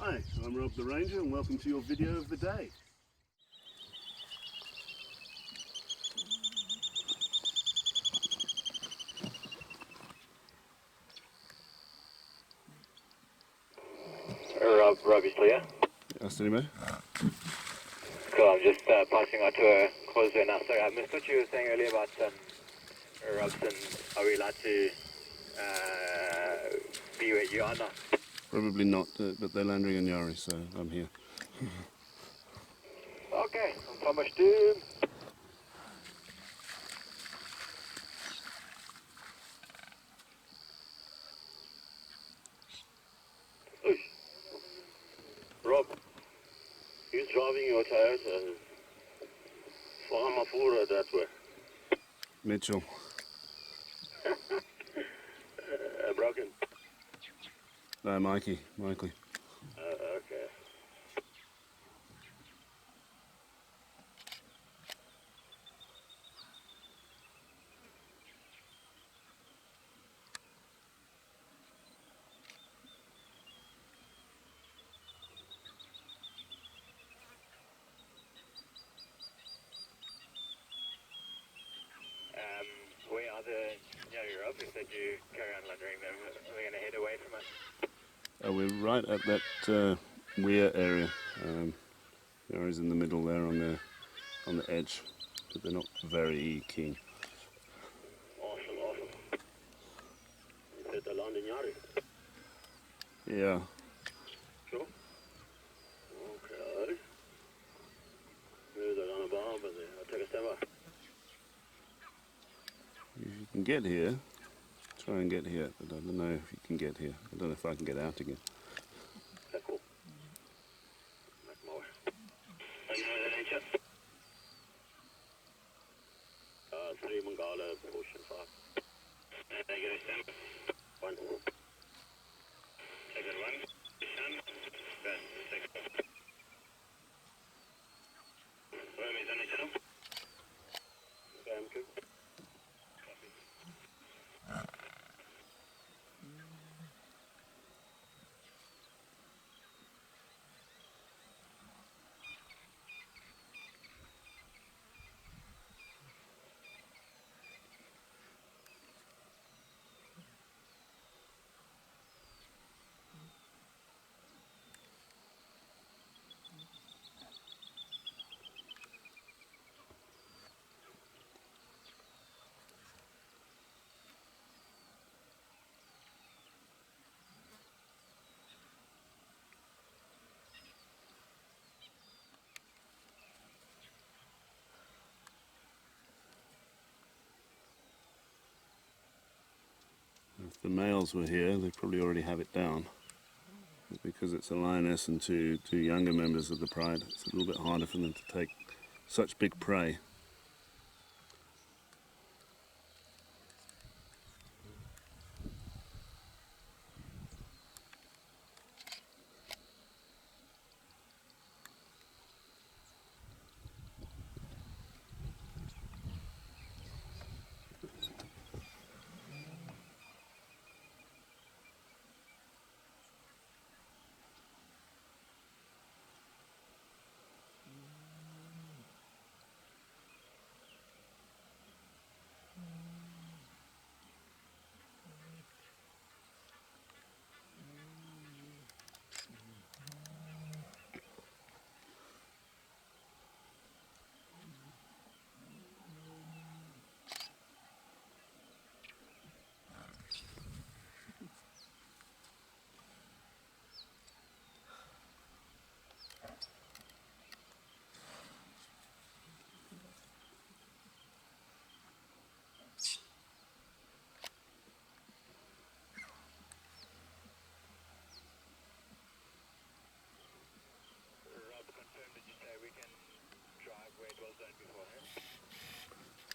Hi, I'm Rob the Ranger and welcome to your video of the day. Robbie's clear. Steady, mate. Cool, I'm just passing on to a causeway now. Sorry, I missed what you were saying earlier about Robson. Are we allowed to be where you are now? Probably not, but they're landing in Yari, so I'm here. Okay, how much doom? Rob, he's driving your tires for Mapogo that way. Mitchell. Broken. No, Mikey. Okay. Where are the Rob? You said you carry on laundering them. Are we going to head away from us? We're right at that weir area. Yari's in the middle there on the edge, but they're not very keen. Awesome. You said the land in Yari? Yeah. Sure. Okay. Maybe they're on a bar, but I'll take a step up. If you can get here, try and get here, but I don't know if you can get here. I don't know if I can get out again. Okay, cool. Make my way. Are you know the nature? 3 Mangala, Ocean 5. And I get a stamp. 1. Take it 1. Stamp. Good. 6. Where is the channel? Okay, I'm good. If the males were here, they'd probably already have it down. But because it's a lioness and two younger members of the pride, it's a little bit harder for them to take such big prey.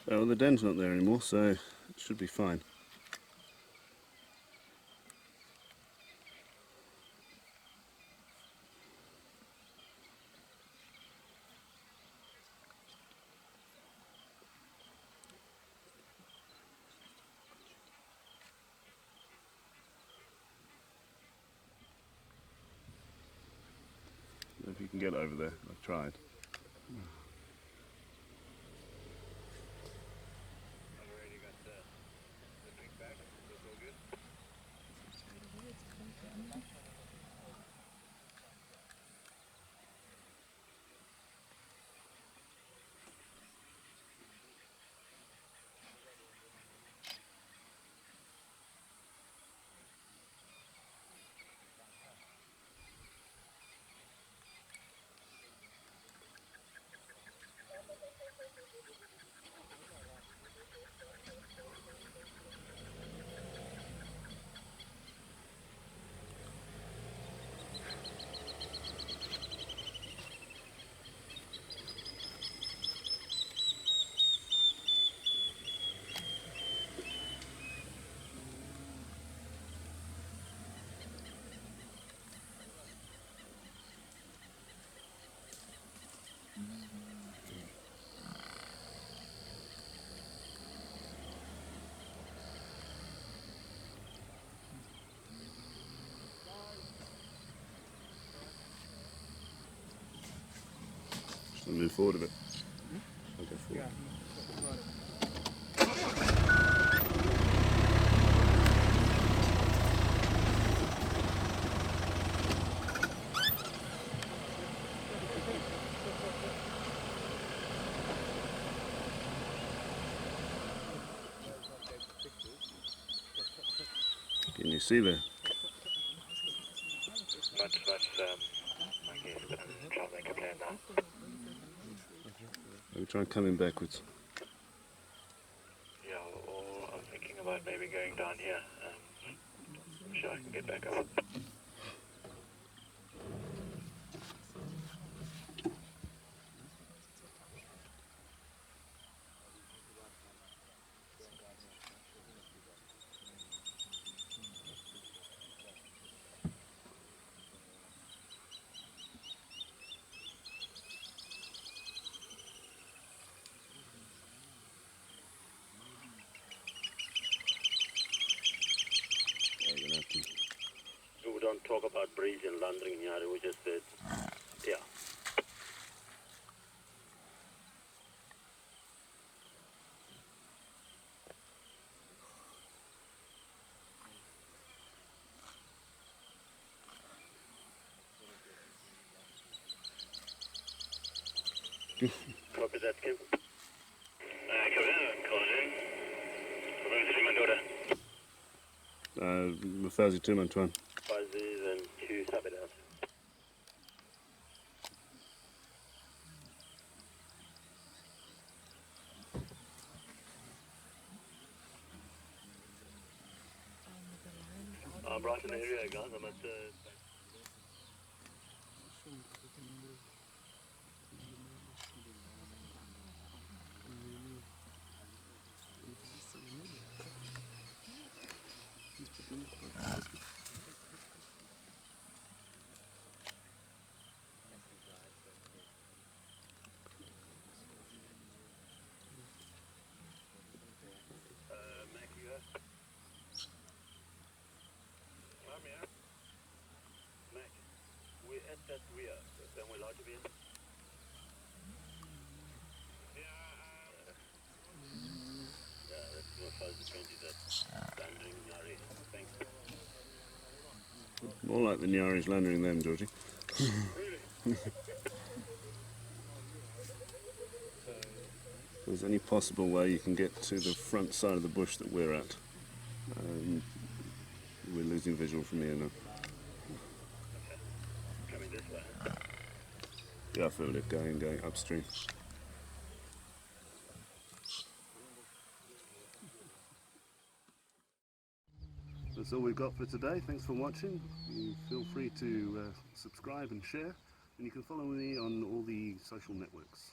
Well, the den's not there anymore, so it should be fine. if you can get over there. I've tried. I've already got the drink back. That's all good. Just move forward a bit. I'll go forward. Can you see there? Much, I guess, but I'm trying to make a plan now. Maybe try coming backwards. Yeah, or I'm thinking about maybe going down here. I'm sure I can get back up. We don't talk about breeze and landing here, we just said, yeah. Copy that, Kim. Muffazi 2 Antoine. Fuzzies and 2 Sabi down. Brighton area, guys. I'm at Mac, you have? I'm here. Mac, we're at that rear. Then we're allowed to be in? Yeah, that's no fuzzy 20, that's landing Nari. Thanks. More like the Nyari's landing them, Georgie. If there's any possible way you can get to the front side of the bush that we're at. We're losing visual from here now. Okay. Coming this way. Yeah, I feel it going upstream. That's all we've got for today. Thanks for watching. You feel free to subscribe and share, and you can follow me on all the social networks.